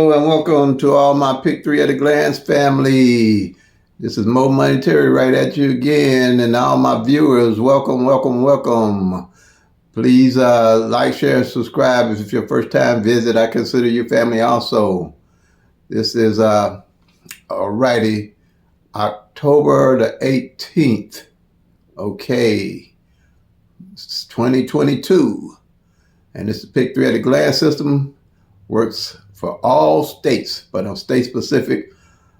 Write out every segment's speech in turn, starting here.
Hello and welcome to all my Pick 3 at a Glance family. This is Mo Money Terry right at you again, and all my viewers, welcome. Please like, share, and subscribe if it's your first time visit. I consider you family also. This is alrighty, October the 18th. Okay, it's 2022, and this is Pick 3 at a Glance system. Works for all states, but I'm state specific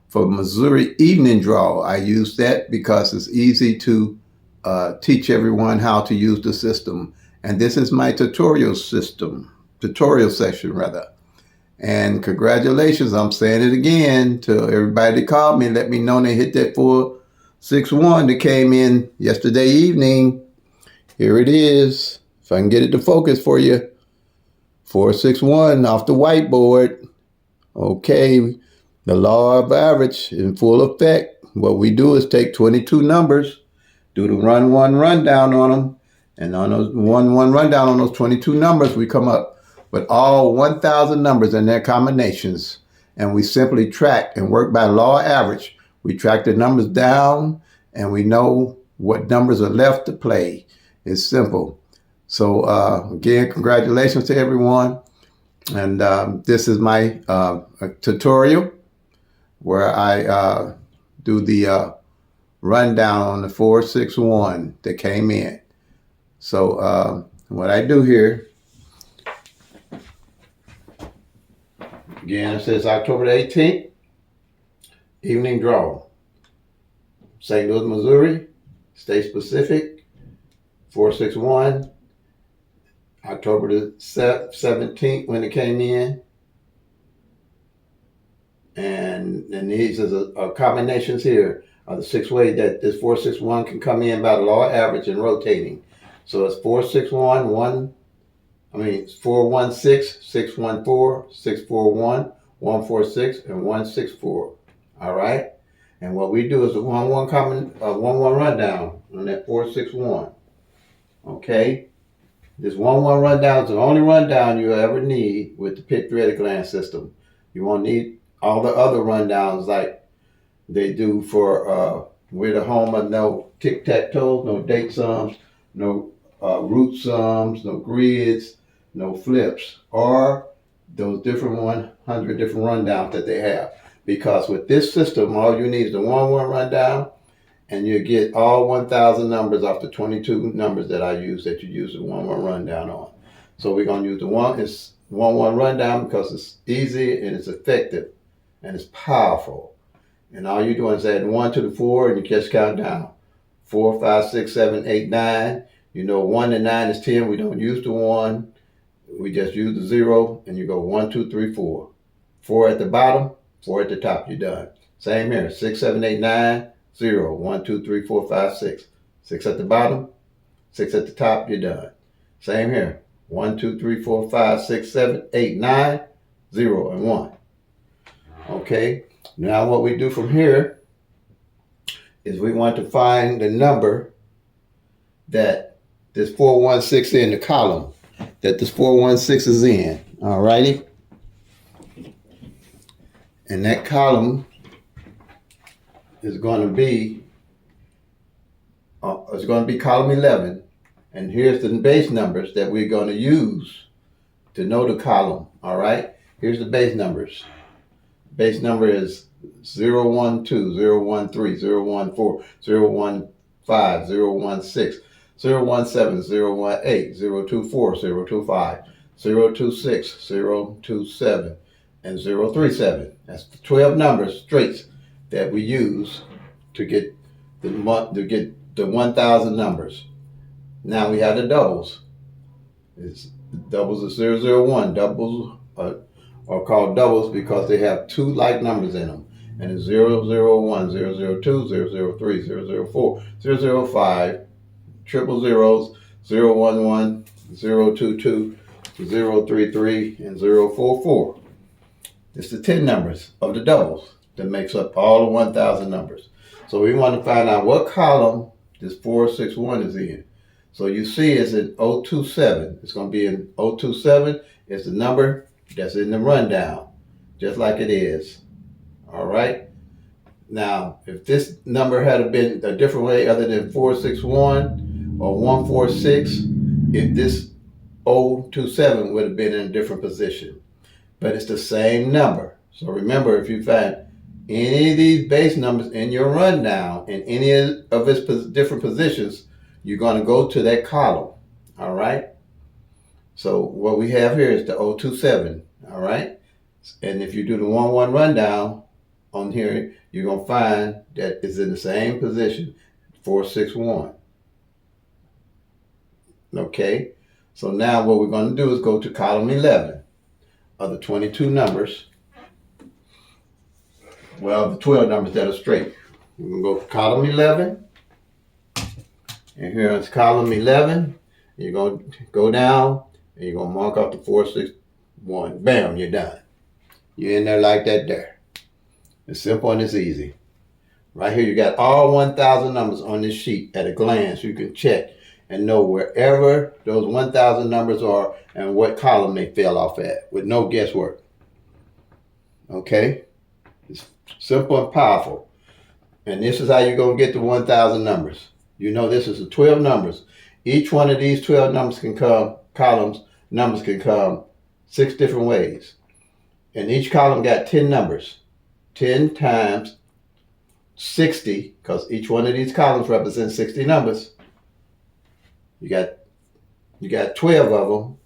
for Missouri evening draw. I use that because it's easy to teach everyone how to use the system. And this is my tutorial session rather. And congratulations, I'm saying it again to everybody that called me and let me know they hit that 461 that came in yesterday evening. Here it is. If I can get it to focus for you. 461 off the whiteboard. Okay, the law of average in full effect. What we do is take 22 numbers, do the run-one rundown on them, and on those run-one rundown on those 22 numbers, we come up with all 1,000 numbers and their combinations, and we simply track and work by law of average. We track the numbers down, and we know what numbers are left to play. It's simple. So again, congratulations to everyone. And this is my tutorial where I do the rundown on the 461 that came in. So what I do here, again, it says October the 18th, evening draw. St. Louis, Missouri, state specific, 461. October the 17th when it came in. And these are combinations here are the 6 ways that this 461 can come in by the law of average and rotating. So it's 461, 416, 614, 641, 146, and 164. All right. And what we do is a 1-1 rundown on that 461. Okay. This 1-1 rundown is the only rundown you ever need with the Pick 3 at a Glance system. You won't need all the other rundowns like they do for we're the home of no tic-tac-toes, no date sums, no root sums, no grids, no flips, or those different 100 different rundowns that they have. Because with this system, all you need is the 1-1 rundown, and you get all 1,000 numbers off the 22 numbers that I use that you use the 1-1 rundown on. So we're going to use the 1-1 rundown because it's easy and it's effective and it's powerful. And all you're doing is add 1 to the 4 and you just count down. 4, 5, 6, 7, 8, 9. You know 1 to 9 is 10. We don't use the 1. We just use the 0 and you go 1, 2, 3, 4. 4 at the bottom, 4 at the top, you're done. Same here, 6, 7, 8, 9. 0, 1, 2, 3, 4, 5, 6. 6 at the bottom, 6 at the top, you're done. Same here. 1, 2, 3, 4, 5, 6, 7, 8, 9, 0, and 1. Okay. Now what we do from here is we want to find the number that this 416 in the column, that this 416 is in. All righty. And that column is going to be column 11, and here's the base numbers that we're going to use to know the column. All right, here's the base numbers. Base number is 012, 013, 014, 015, 016, 017, 018, 024, 025, 026, 027, and 037. That's the 12 numbers straight that we use to get the 1,000 numbers. Now we have the doubles. Doubles is 001. Doubles are called doubles because they have 2 like numbers in them. And it's 001, 002, 003, 004, 005, triple zeros, 011, 022, 033, and 044. It's the 10 numbers of the doubles that makes up all the 1,000 numbers. So we want to find out what column this 461 is in. So you see it's in 027. It's going to be in 027. It's the number that's in the rundown. just like it is. All right. Now, if this number had been a different way other than 461 or 146, if this 027 would have been in a different position. But it's the same number. So remember, if you find any of these base numbers in your rundown in any of its different positions, you're going to go to that column. All right. So what we have here is the 027. All right. And if you do the 1-1 rundown on here, you're going to find that it's in the same position, 461. Okay. So now what we're going to do is go to column 11 of the 22 numbers. Well, the 12 numbers that are straight. We're going to go to column 11. And here is column 11. You're going to go down and you're going to mark out the 461. Bam, you're done. You're in there like that there. It's simple and it's easy. Right here, you got all 1,000 numbers on this sheet at a glance. You can check and know wherever those 1,000 numbers are and what column they fell off at with no guesswork. Okay? It's simple and powerful. And this is how you're going to get the 1,000 numbers. You know this is the 12 numbers. Each one of these 12 numbers can come, numbers can come 6 different ways. And each column got 10 numbers. 10 times 60, because each one of these columns represents 60 numbers. You got 12 of them,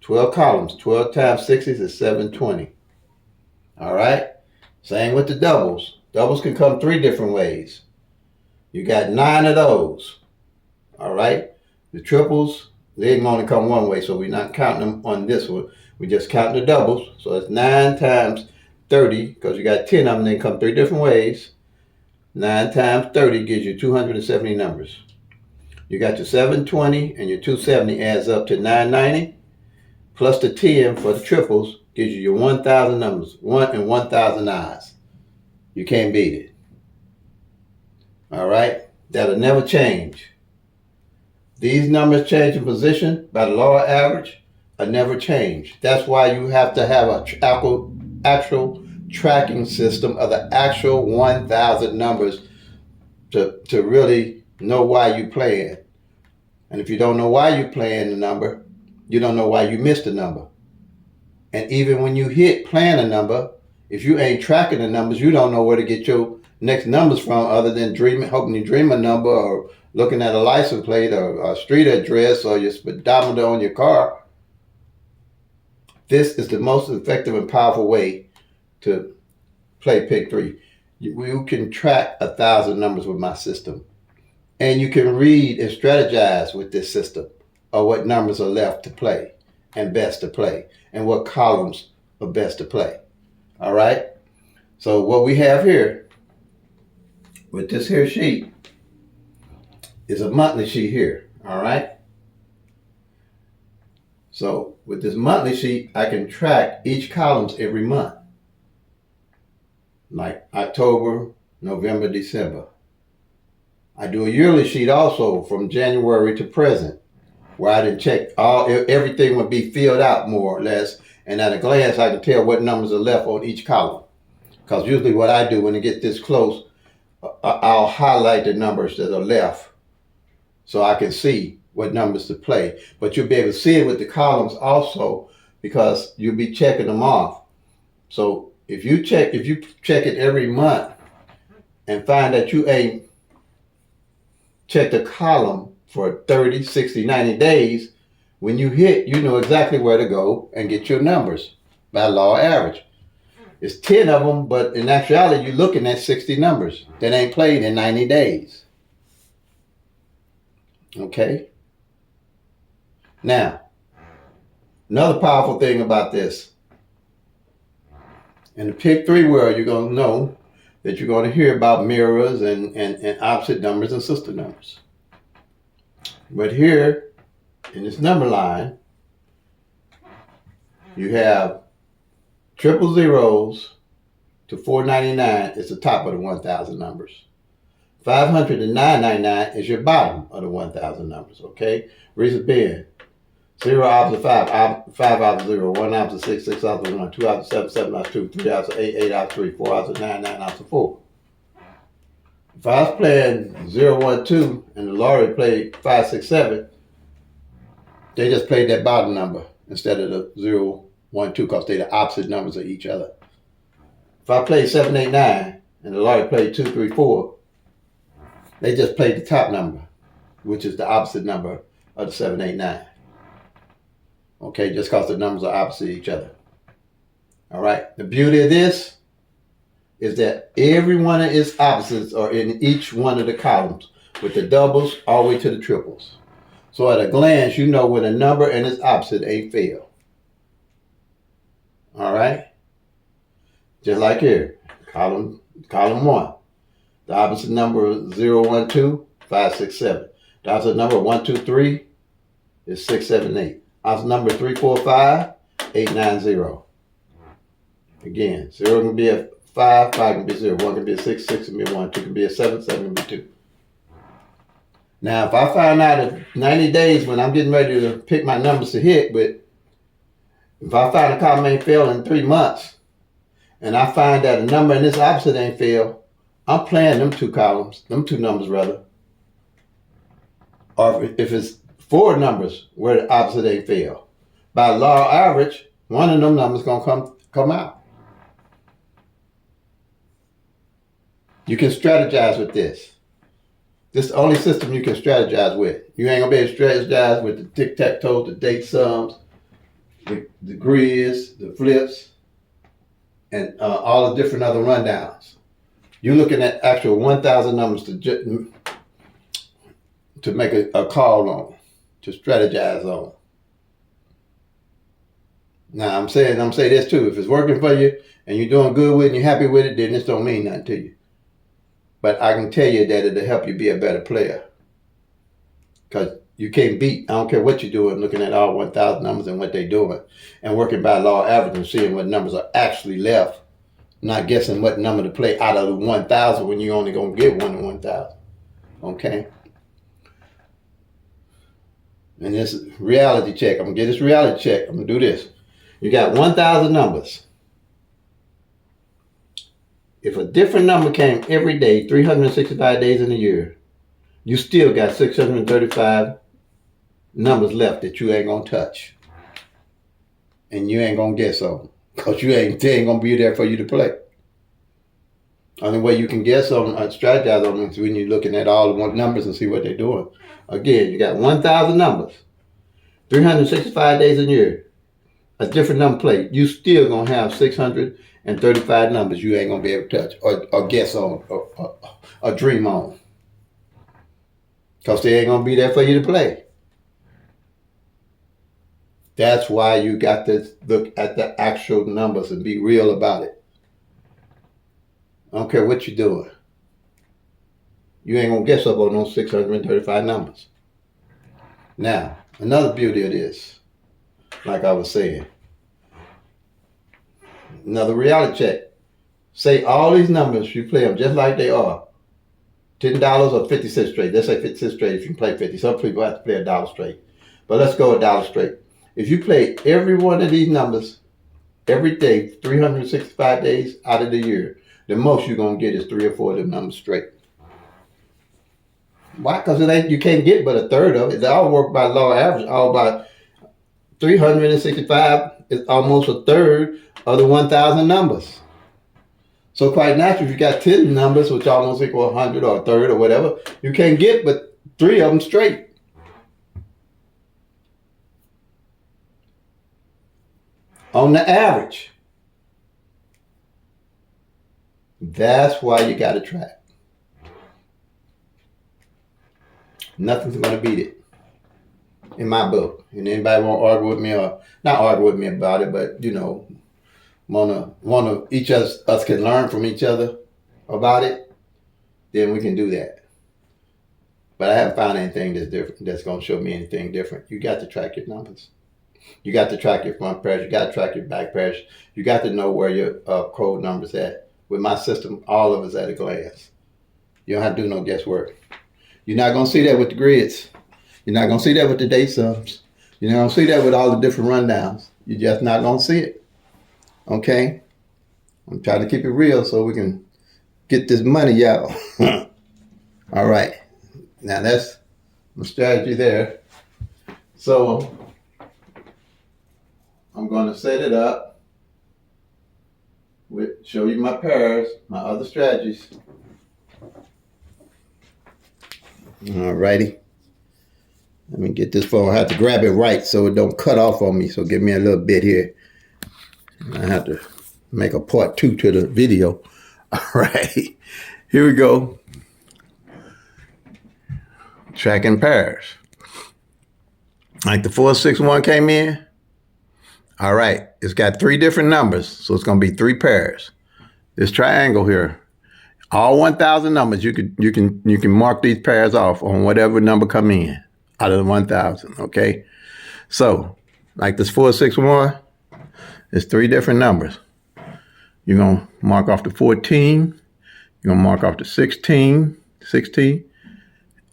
12 columns. 12 times 60 is 720. All right? Same with the doubles. Doubles can come 3 different ways. You got 9 of those. All right? The triples, they can only come one way, so we're not counting them on this one. We just count the doubles. So it's 9 times 30, because you got 10 of them, they come 3 different ways. 9 times 30 gives you 270 numbers. You got your 720 and your 270 adds up to 990. Plus the 10 for the triples gives you your 1,000 numbers. 1 and 1,000 eyes. You can't beat it. All right? That'll never change. These numbers change in position by the law of average are never changed. That's why you have to have an actual tracking system of the actual 1,000 numbers to really know why you're playing. And if you don't know why you're playing the number, you don't know why you missed the number. And even when you hit playing a number, if you ain't tracking the numbers, you don't know where to get your next numbers from other than hoping you dream a number or looking at a license plate or a street address or your speedometer on your car. This is the most effective and powerful way to play Pick 3. You can track 1,000 numbers with my system. And you can read and strategize with this system of what numbers are left to play and best to play and what columns are best to play. All right? So what we have here with this here sheet is a monthly sheet here. All right? So with this monthly sheet, I can track each columns every month. Like October, November, December. I do a yearly sheet also from January to present, where I didn't check everything would be filled out more or less, and at a glance I can tell what numbers are left on each column. Because usually what I do when it gets this close, I'll highlight the numbers that are left so I can see what numbers to play. But you'll be able to see it with the columns also because you'll be checking them off. So if you check it every month and find that you ain't checked a column for 30, 60, 90 days, when you hit, you know exactly where to go and get your numbers by law of average. It's 10 of them, but in actuality, you're looking at 60 numbers that ain't played in 90 days. Okay? Now, another powerful thing about this, in the Pick 3 world, you're going to know that you're going to hear about mirrors and opposite numbers and sister numbers. But here, in this number line, you have triple zeros to 499 is the top of the 1,000 numbers. 500 to 999 is your bottom of the 1,000 numbers, okay? Reason being, 0 opposite 5, 5 opposite 0, 1 opposite 6, 6 opposite 1, 2 opposite 7, 7 opposite 2, 3 opposite 8, 8 opposite 3, 4 opposite 9, 9 opposite 4. If I was playing 0, 1, 2, and the lottery played 5, 6, 7, they just played that bottom number instead of the 0, 1, 2 because they're the opposite numbers of each other. If I played 7, 8, 9, and the lottery played 2, 3, 4, they just played the top number, which is the opposite number of the 7, 8, 9. Okay, just because the numbers are opposite each other. All right, the beauty of this is that every one of its opposites are in each one of the columns with the doubles all the way to the triples. So at a glance, you know when a number and its opposite ain't fail. All right, just like here, column 1. The opposite number is 0, 1, 2, 5, 6, 7. The opposite number 1, 2, 3 is 6, 7, 8. Opposite number 3, 4, 5, 8, 9, 0. Again, 0 can be a 5, 5 can be 0, 1 can be a 6, 6 can be a 1, 2 can be a 7, 7 can be 2. Now, if I find out in 90 days when I'm getting ready to pick my numbers to hit, but if I find a column ain't failed in 3 months, and I find that a number and its opposite ain't failed, I'm playing them 2 columns, them 2 numbers rather. Or if it's 4 numbers where the opposite ain't failed, by law of average, one of them numbers gonna come out. You can strategize with this. This is the only system you can strategize with. You ain't gonna be able to strategize with the tic-tac-toe, the date sums, the grids, the flips, and all the different other rundowns. You're looking at actual 1,000 numbers to make a call on, to strategize on. Now I'm saying this too. If it's working for you and you're doing good with it and you're happy with it, then this don't mean nothing to you. But I can tell you that it'll help you be a better player. Because you can't beat, I don't care what you're doing, looking at all 1,000 numbers and what they're doing, and working by law of average and seeing what numbers are actually left, not guessing what number to play out of the 1,000 when you're only going to get 1 in 1,000. Okay? And this is reality check. I'm going to get this reality check. I'm going to do this. You got 1,000 numbers. If a different number came every day, 365 days in a year, you still got 635 numbers left that you ain't going to touch. And you ain't going to guess on. Because they ain't going to be there for you to play. Only way you can guess on, strategize on them is when you're looking at all the numbers and see what they're doing. Again, you got 1,000 numbers, 365 days a year, a different number played. You still going to have 635 numbers you ain't going to be able to touch or guess on or dream on. Because they ain't going to be there for you to play. That's why you got to look at the actual numbers and be real about it. I don't care what you're doing. You ain't going to guess up on those 635 numbers. Now, another beauty of this, like I was saying, another reality check. Say all these numbers, you play them just like they are. $10 or 50 cents straight. Let's say 50 cents straight if you can play 50. Some people have to play $1 straight. But let's go $1 straight. If you play every one of these numbers every day, 365 days out of the year, the most you're going to get is 3 or 4 of them numbers straight. Why? Because you can't get but a third of it. They all work by law of average. All by 365 is almost a third of the 1,000 numbers. So quite naturally, if you got 10 numbers, which almost equal 100 or a third or whatever, you can't get but 3 of them straight. On the average. That's why you got to track. Nothing's going to beat it. In my book. And anybody want to argue with me or not argue with me about it, but wanna each of us can learn from each other about it, then we can do that. But I haven't found anything that's different that's going to show me anything different. You got to track your numbers. You got to track your front pairs. You got to track your back pairs. You got to know where your code number's at. With my system, all of it's at a glance. You don't have to do no guesswork. You're not going to see that with the grids. You're not going to see that with the date sums. You don't see that with all the different rundowns. You're just not going to see it. Okay? I'm trying to keep it real so we can get this money, y'all. All right. Now that's my strategy there. So I'm going to set it up with, show you my pairs, my other strategies. All righty. Let me get this phone. I have to grab it right so it don't cut off on me. So give me a little bit here. I have to make a part 2 to the video. All right. Here we go. Tracking pairs. Like the 461 came in. All right. It's got 3 different numbers. So it's going to be 3 pairs. This triangle here. All 1,000 numbers. You can mark these pairs off on whatever number come in out of the 1,000. Okay. So like this 461, it's 3 different numbers. You're going to mark off the 14. You're going to mark off the 16,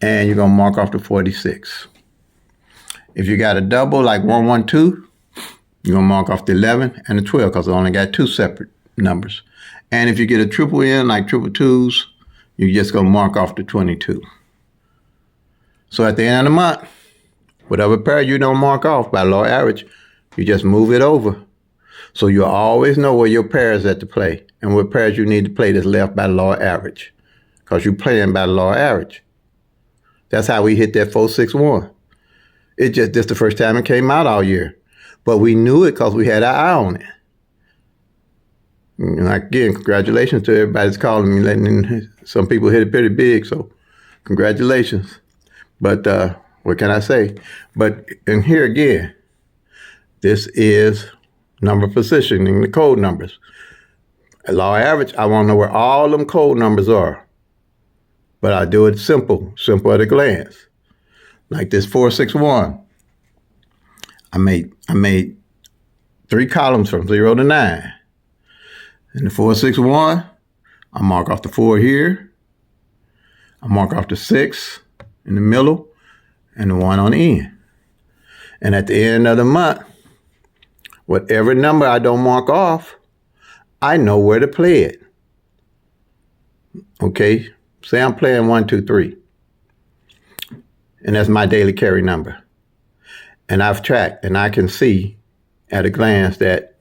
and you're going to mark off the 46. If you got a double like 112, you're going to mark off the 11 and the 12 because it only got 2 separate numbers. And if you get a triple in like triple twos, you're just going to mark off the 22. So at the end of the month, whatever pair you don't mark off by law average, you just move it over. So you always know where your pair is at to play and what pairs you need to play that's left by law average because you're playing by law average. That's how we hit that 461. This the first time it came out all year. But we knew it because we had our eye on it. And again, congratulations to everybody that's calling me, letting in. Some people hit it pretty big, so congratulations. But what can I say? But and here again, this is number positioning, the code numbers. At law average, I want to know where all them code numbers are. But I do it simple at a glance. Like this 461. I made 3 columns from 0 to 9. In the 461, I mark off the 4 here. I mark off the 6 in the middle and the 1 on the end. And at the end of the month, whatever number I don't mark off, I know where to play it. Okay, say I'm playing 1, 2, 3. And that's my daily carry number. And I've tracked and I can see at a glance that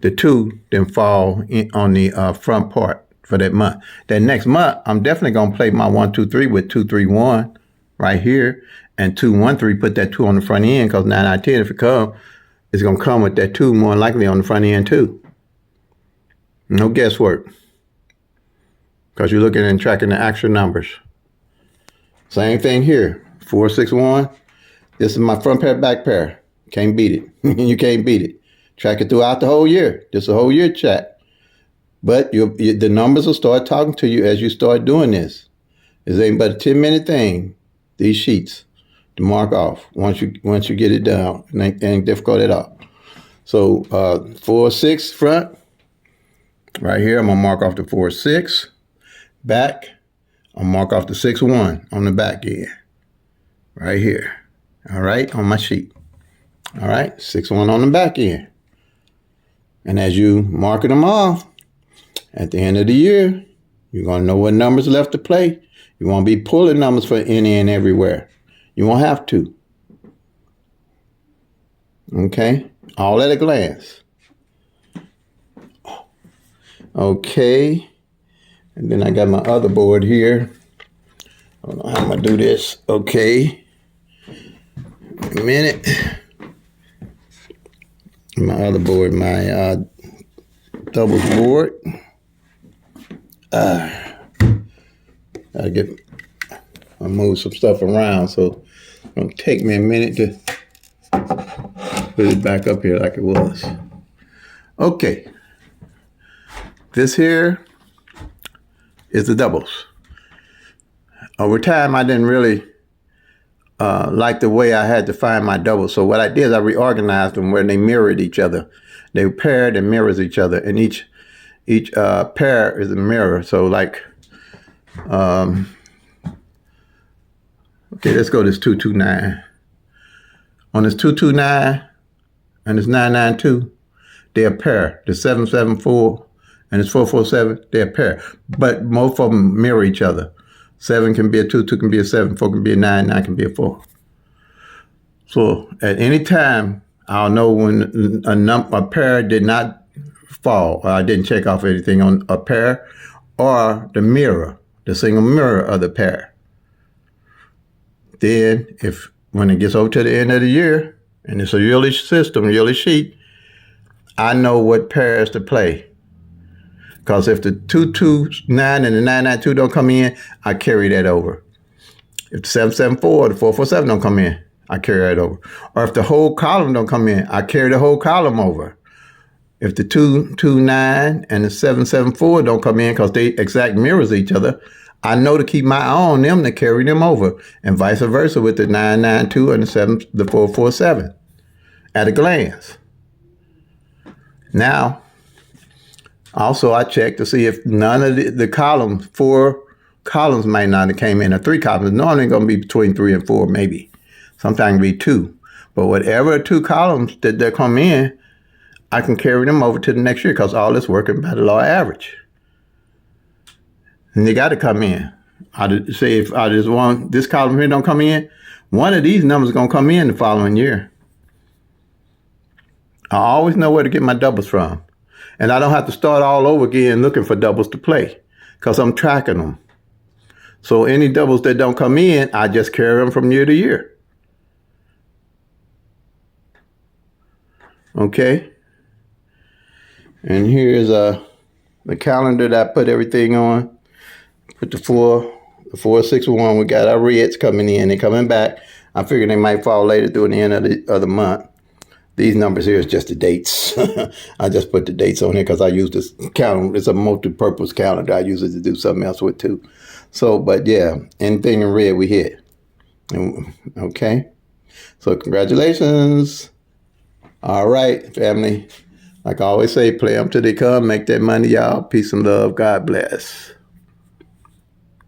the 2 then fall in on the front part for that month. That next month, I'm definitely going to play my 1, 2, 3 with 2, 3, 1 right here. And 2, 1, 3, put that 2 on the front end because 9 out of 10, if it comes, it's going to come with that 2 more likely on the front end too. No guesswork. Because you're looking and tracking the actual numbers. Same thing here. 4, 6, 1. This is my front pair, back pair. Can't beat it. You can't beat it. Track it throughout the whole year. This is a whole year track. But the numbers will start talking to you as you start doing this. It's ain't but a 10-minute thing. These sheets to mark off once you get it down. It ain't difficult at all. So 4, 6 front. Right here, I'm gonna mark off the 4, 6. Back, I'll mark off the 6, 1 on the back end. Right here. All right, on my sheet. All right, 6, 1 on the back end. And as you marking them off, at the end of the year, you're going to know what numbers left to play. You won't be pulling numbers for any and everywhere. You won't have to. Okay, all at a glance. Okay, and then I got my other board here. I don't know how I'm going to do this. Okay, a minute. My other board, my doubles board. I move some stuff around, so it's gonna take me a minute to put it back up here like it was. Okay, this here is the doubles. Over time, I didn't really like the way I had to find my doubles. So what I did is I reorganized them where they mirrored each other. They paired and mirrors each other, and each pair is a mirror. So like, okay, let's go this 2, 2, 9. on this 229 and this 992, they're a pair. The 774 and this 447, they're a pair. But most of them mirror each other. 7 can be a 2, 2 can be a 7, 4 can be a 9, 9 can be a 4. So at any time, I'll know when a pair did not fall, or I didn't check off anything on a pair, or the mirror, the single mirror of the pair. Then, when it gets over to the end of the year, and it's a yearly system, yearly sheet, I know what pairs to play. Because if the 229 and the 992 don't come in, I carry that over. If the 774 or the 447 don't come in, I carry that over. Or if the whole column don't come in, I carry the whole column over. If the 229 and the 774 don't come in because they exact mirrors each other, I know to keep my eye on them to carry them over, and vice versa with the 992 and the 447 at a glance. Now, also I check to see if none of the columns, 4 columns might not have came in, or 3 columns. Normally going to be between 3 and 4, maybe. Sometimes be 2. But whatever 2 columns that come in, I can carry them over to the next year because all is working by the law of average. And they got to come in. Say if I just want this column here don't come in, one of these numbers is going to come in the following year. I always know where to get my doubles from. And I don't have to start all over again looking for doubles to play because I'm tracking them. So any doubles that don't come in, I just carry them from year to year. Okay. And here's the calendar that I put everything on. Put the 461. We got our reds coming in. They're coming back. I figure they might fall later during the end of the month. These numbers here is just the dates. I just put the dates on here because I use this calendar. It's a multi-purpose calendar. I use it to do something else with too. So, but yeah, anything in red we hit. Okay. So congratulations. All right, family. Like I always say, play them till they come. Make that money, y'all. Peace and love. God bless.